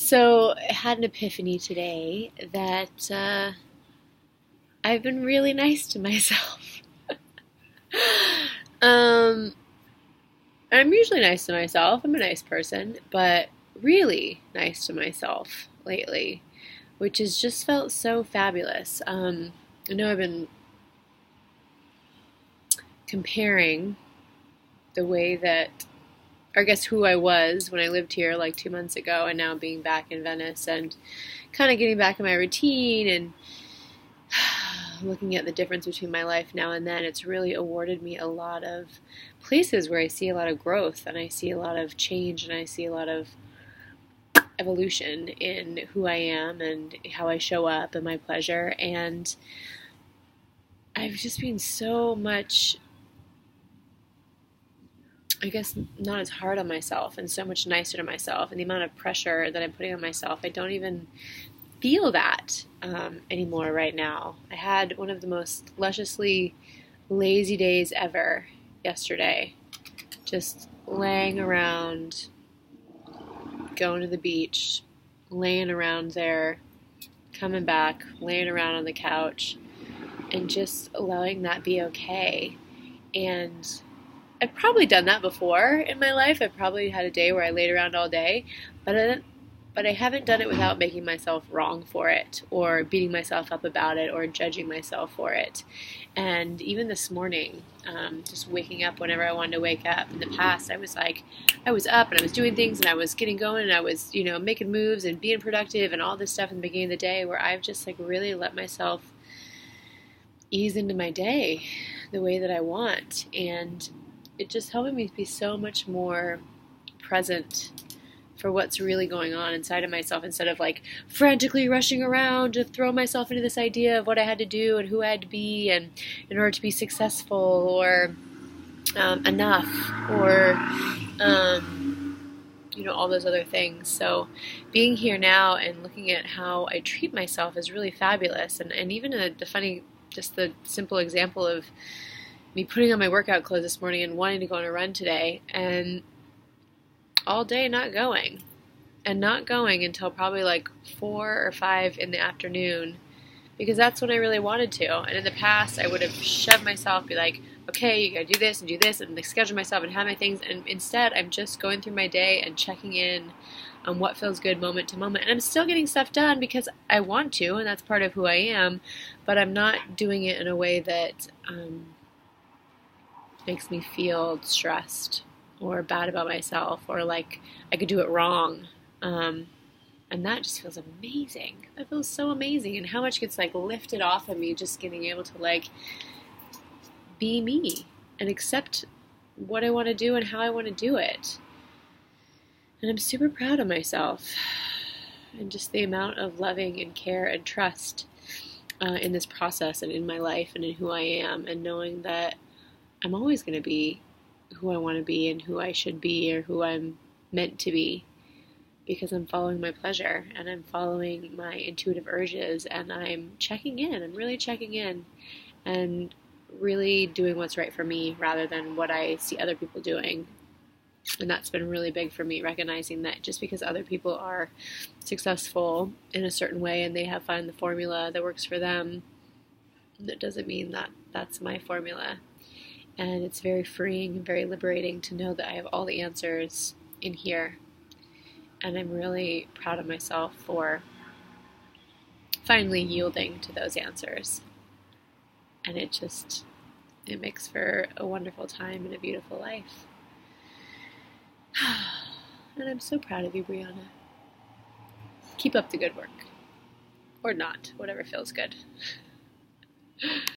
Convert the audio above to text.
So I had an epiphany today that I've been really nice to myself. um, I'm usually nice to myself. I'm a nice person, but really nice to myself lately, which has just felt so fabulous. I know I've been comparing the way that, or I guess who I was when I lived here like 2 months ago, and now being back in Venice and kind of getting back in my routine and looking at the difference between my life now and then. It's really awarded me a lot of places where I see a lot of growth and I see a lot of change and I see a lot of evolution in who I am and how I show up and my pleasure. And I've just been so much, I guess, not as hard on myself and so much nicer to myself, and the amount of pressure that I'm putting on myself, I don't even feel that anymore right now. I had one of the most lusciously lazy days ever yesterday, just laying around, going to the beach, laying around there, coming back, laying around on the couch, and just allowing that be okay. And I've probably done that before in my life. I've probably had a day where I laid around all day, but I haven't done it without making myself wrong for it or beating myself up about it or judging myself for it. And even this morning, just waking up whenever I wanted to wake up. In the past, I was up and I was doing things and I was getting going and I was, making moves and being productive and all this stuff in the beginning of the day, where I've just really let myself ease into my day the way that I want. And it just helped me be so much more present for what's really going on inside of myself, instead of frantically rushing around to throw myself into this idea of what I had to do and who I had to be and in order to be successful or enough or all those other things. So being here now and looking at how I treat myself is really fabulous. And even the simple example of me putting on my workout clothes this morning and wanting to go on a run today, and all day not going until probably 4 or 5 in the afternoon, because that's when I really wanted to. And in the past, I would have shoved myself, be like, okay, you gotta do this, and schedule myself and have my things. And instead, I'm just going through my day and checking in on what feels good moment to moment. And I'm still getting stuff done because I want to, and that's part of who I am, but I'm not doing it in a way that makes me feel stressed or bad about myself or like I could do it wrong. And that just feels amazing. That feels so amazing. And how much gets lifted off of me just getting able to be me and accept what I want to do and how I want to do it. And I'm super proud of myself and just the amount of loving and care and trust in this process and in my life and in who I am, and knowing that I'm always going to be who I want to be and who I should be or who I'm meant to be, because I'm following my pleasure and I'm following my intuitive urges and I'm checking in. I'm really checking in and really doing what's right for me rather than what I see other people doing. And that's been really big for me, recognizing that just because other people are successful in a certain way and they have found the formula that works for them, that doesn't mean that that's my formula. And it's very freeing and very liberating to know that I have all the answers in here. And I'm really proud of myself for finally yielding to those answers. And it makes for a wonderful time and a beautiful life. And I'm so proud of you, Brianna. Keep up the good work. Or not, whatever feels good.